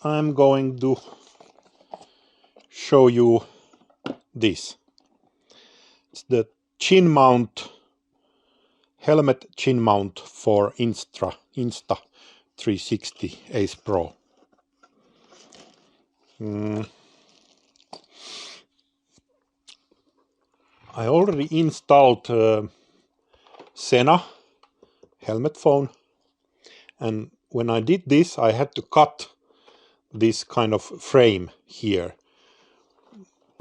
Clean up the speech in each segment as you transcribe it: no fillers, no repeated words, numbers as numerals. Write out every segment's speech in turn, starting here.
I'm going to show you this. It's the chin mount, helmet chin mount for Insta360 Ace Pro. I already installed Sena helmet phone, and when I did this I had to cut this kind of frame here,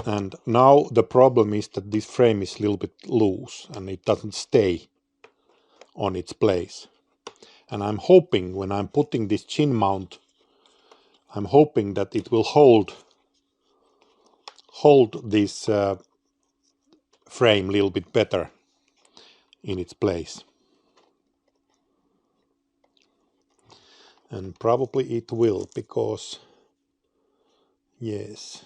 and now the problem is that this frame is a little bit loose and it doesn't stay on its place. And I'm hoping when I'm putting this chin mount, I'm hoping that it will hold this frame a little bit better in its place. And probably it will, because yes,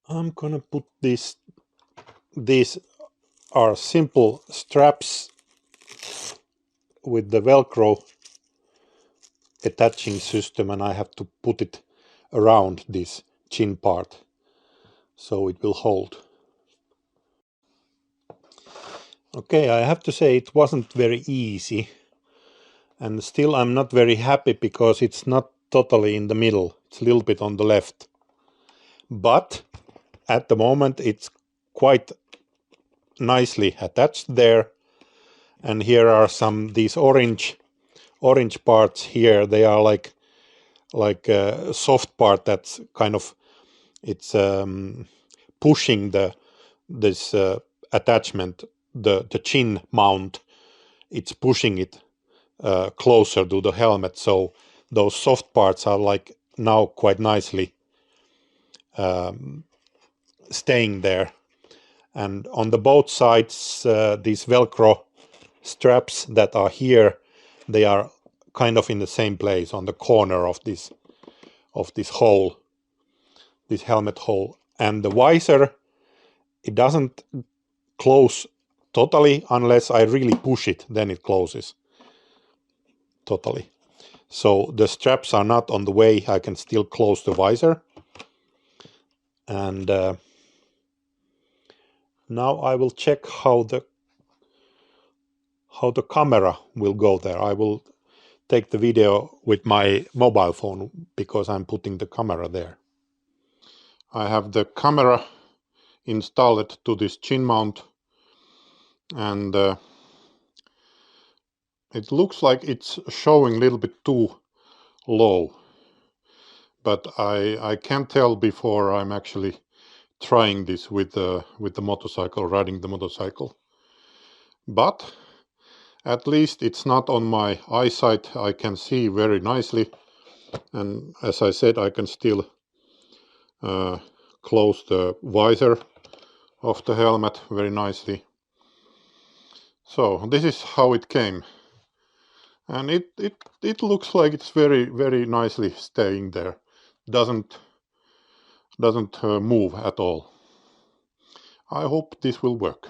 I'm gonna put this. These are simple straps with the Velcro attaching system, and I have to put it around this chin part so it will hold. Okay, I have to say it wasn't very easy, and still I'm not very happy because it's not totally in the middle, it's a little bit on the left. But at the moment it's quite nicely attached there, and here are these orange parts here. They are like a soft part that's kind of, it's pushing this attachment, the chin mount, it's pushing it closer to the helmet, so those soft parts are like now quite nicely staying there. And on the both sides, these Velcro straps that are here, they are kind of in the same place on the corner of this hole, this helmet hole. And the visor, it doesn't close totally unless I really push it, then it closes totally. So the straps are not on the way, I can still close the visor. And now I will check how the camera will go there. I will take the video with my mobile phone because I'm putting the camera there. I have the camera installed to this chin mount, and it looks like it's showing a little bit too low, but I can't tell before I'm actually trying this with the motorcycle, riding the motorcycle. But at least it's not on my eyesight, I can see very nicely, and as I said, I can still close the visor of the helmet very nicely. So this is how it came, and it looks like it's very nicely staying there, doesn't move at all. I hope this will work.